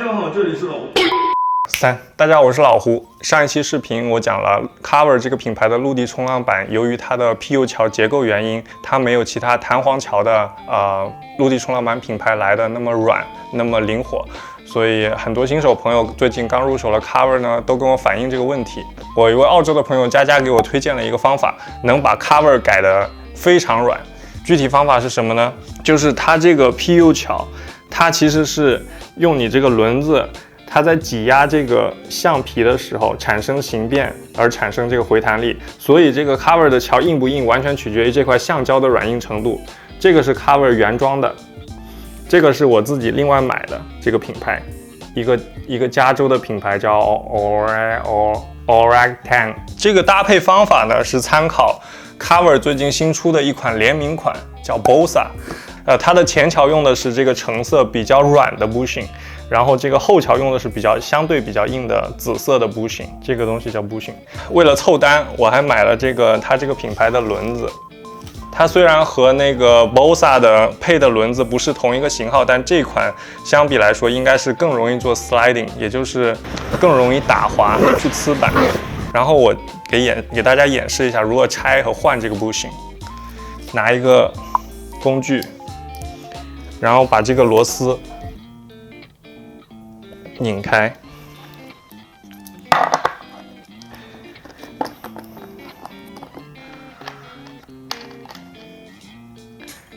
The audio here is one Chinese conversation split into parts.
家好，这里是老胡。大家好，我是老胡。上一期视频我讲了 Cover 这个品牌的陆地冲浪板，由于它的 PU 桥结构原因，它没有其他弹簧桥的陆地冲浪板品牌来的那么软，那么灵活。所以很多新手朋友最近刚入手了 Cover 呢，都跟我反映这个问题。我一位澳洲的朋友佳佳给我推荐了一个方法，能把 Cover 改得非常软。具体方法是什么呢？就是它这个 PU 桥，它其实是用你这个轮子，它在挤压这个橡皮的时候产生形变而产生这个回弹力，所以这个 Cover 的桥硬不硬完全取决于这块橡胶的软硬程度。这个是 Cover 原装的，这个是我自己另外买的这个品牌，一个加州的品牌叫 Orangtan。这个搭配方法呢是参考 Cover 最近新出的一款联名款叫 Bossa。它的前桥用的是这个橙色比较软的 bushing， 然后这个后桥用的是相对比较硬的紫色的 bushing， 这个东西叫 bushing。为了凑单，我还买了它这个品牌的轮子。它虽然和那个 Bossa 的配的轮子不是同一个型号，但这款相比来说应该是更容易做 sliding， 也就是更容易打滑去呲板。然后我给大家演示一下如何拆和换这个 bushing。拿一个工具，然后把这个螺丝拧开，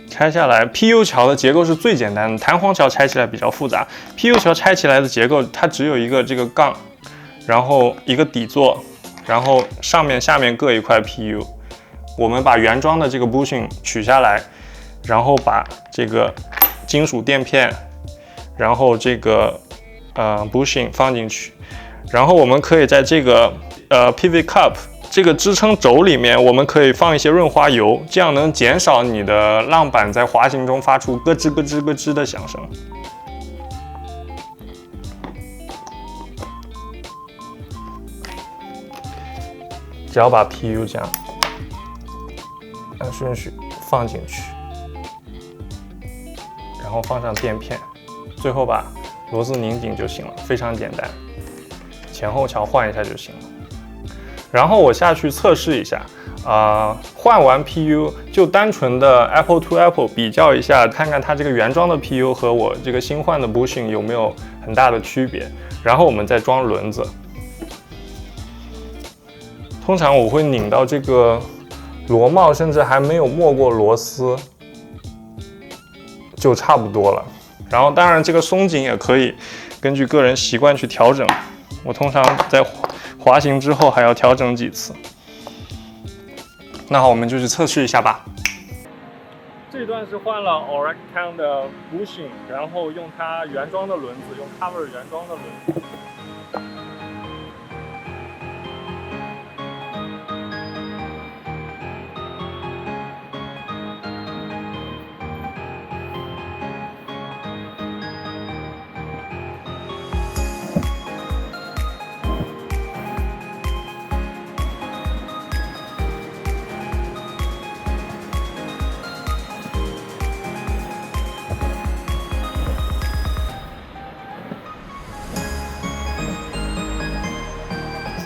拆下来。PU 桥的结构是最简单的，弹簧桥拆起来比较复杂。PU 桥拆起来的结构，它只有一个这个杠，然后一个底座，然后上面下面各一块 PU。我们把原装的这个 bushing 取下来，然后把这个金属垫片，然后这个bushing 放进去，然后我们可以在这个pivot cup 这个支撑轴里面，我们可以放一些润滑油，这样能减少你的浪板在滑行中发出咯吱咯吱咯吱的响声。只要把 PU 这样按顺序放进去，然后放上垫片，最后把螺丝拧紧就行了，非常简单。前后桥换一下就行了。然后我下去测试一下，换完 PU 就单纯的 Apple to Apple 比较一下，看看它这个原装的 PU 和我这个新换的 bushing 有没有很大的区别。然后我们再装轮子。通常我会拧到这个螺帽甚至还没有没过螺丝就差不多了。然后当然这个松紧也可以根据个人习惯去调整，我通常在滑行之后还要调整几次。那好，我们就去测试一下吧。这一段是换了 Orangtan 的 bushing， 然后用它原装的轮子，用 Cover 原装的轮子。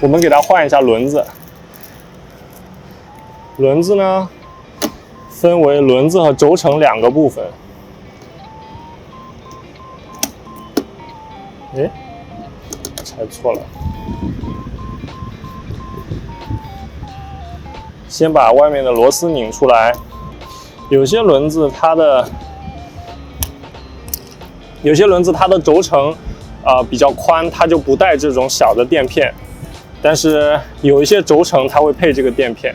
我们给它换一下轮子。轮子呢，分为轮子和轴承两个部分。哎，拆错了。先把外面的螺丝拧出来。有些轮子它的轴承比较宽，它就不带这种小的垫片。但是有一些轴承它会配这个垫片，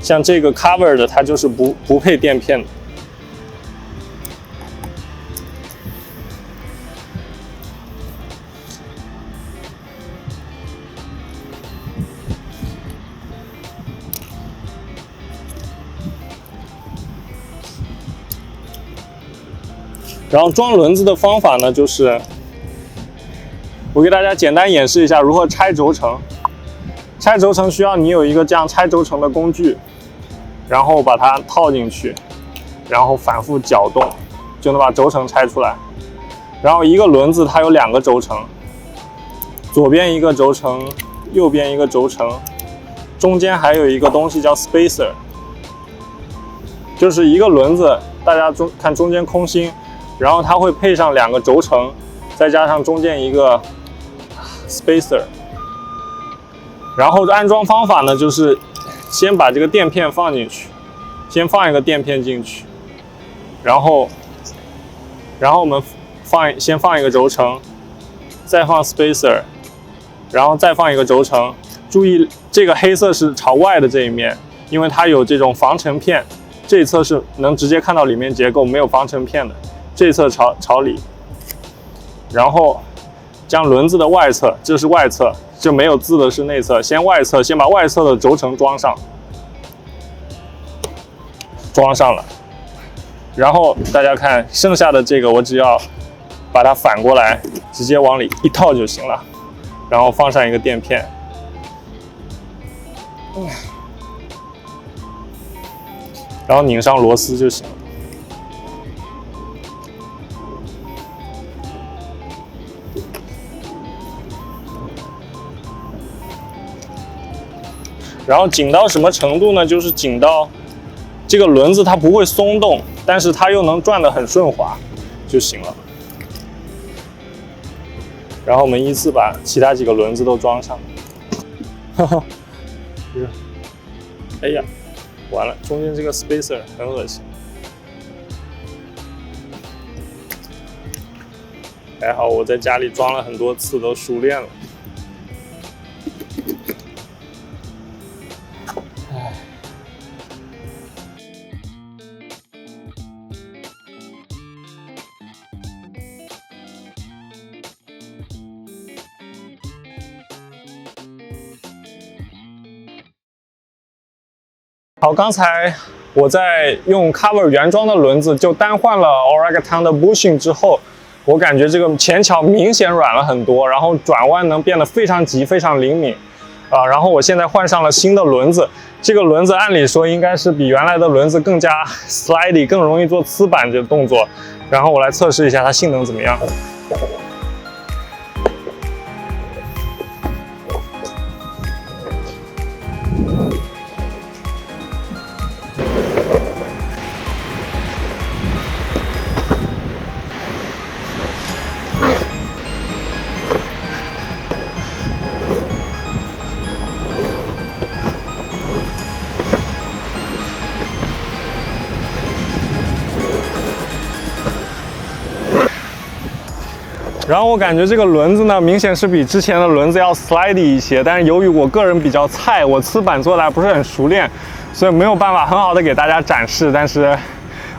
像这个 Cover 的它就是不配垫片的。然后装轮子的方法呢，就是我给大家简单演示一下如何拆轴承。拆轴承需要你有一个这样拆轴承的工具，然后把它套进去，然后反复搅动，就能把轴承拆出来。然后一个轮子它有2个轴承，左边一个轴承，右边一个轴承，中间还有一个东西叫 spacer， 就是一个轮子，大家看中间空心，然后它会配上2个轴承，再加上中间一个 spacer。然后安装方法呢，就是先把这个垫片放进去，先放一个垫片进去，然后我们先放一个轴承，再放 spacer， 然后再放一个轴承。注意这个黑色是朝外的这一面，因为它有这种防尘片，这一侧是能直接看到里面结构，没有防尘片的，这一侧朝里。然后将轮子的外侧，这是外侧，这没有字的是内侧，先把外侧的轴承装上了。然后大家看剩下的这个，我只要把它反过来，直接往里一套就行了，然后放上一个垫片，然后拧上螺丝就行了。然后紧到什么程度呢？就是紧到这个轮子它不会松动，但是它又能转得很顺滑就行了。然后我们依次把其他几个轮子都装上。哎呀，完了，中间这个 spacer 很恶心。还好我在家里装了很多次，都熟练了。好，刚才我在用 Cover 原装的轮子就单换了 Oregaton 的 bushing 之后，我感觉这个前桥明显软了很多，然后转弯能变得非常急、非常灵敏然后我现在换上了新的轮子，这个轮子按理说应该是比原来的轮子更加 slidey， 更容易做呲板这个动作。然后我来测试一下它性能怎么样。然后我感觉这个轮子呢，明显是比之前的轮子要 slidey 一些，但是由于我个人比较菜，我呲板做的还不是很熟练，所以没有办法很好的给大家展示。但是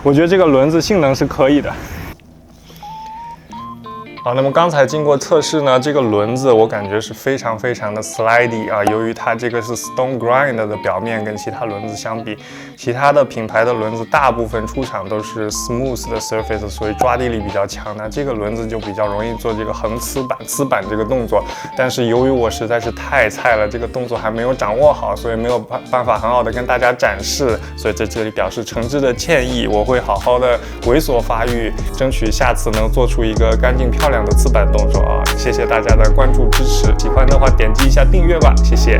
我觉得这个轮子性能是可以的。好，那么刚才经过测试呢，这个轮子我感觉是非常的 slidey 由于它这个是 stone grind 的表面，跟其他轮子相比，其他的品牌的轮子大部分出厂都是 smooth 的 surface， 所以抓地力比较强。那这个轮子就比较容易做这个横呲板这个动作。但是由于我实在是太菜了，这个动作还没有掌握好，所以没有办法很好的跟大家展示，所以在这里表示诚挚的歉意。我会好好的猥琐发育，争取下次能做出一个干净漂亮的呲板动作谢谢大家的关注支持，喜欢的话点击一下订阅吧，谢谢。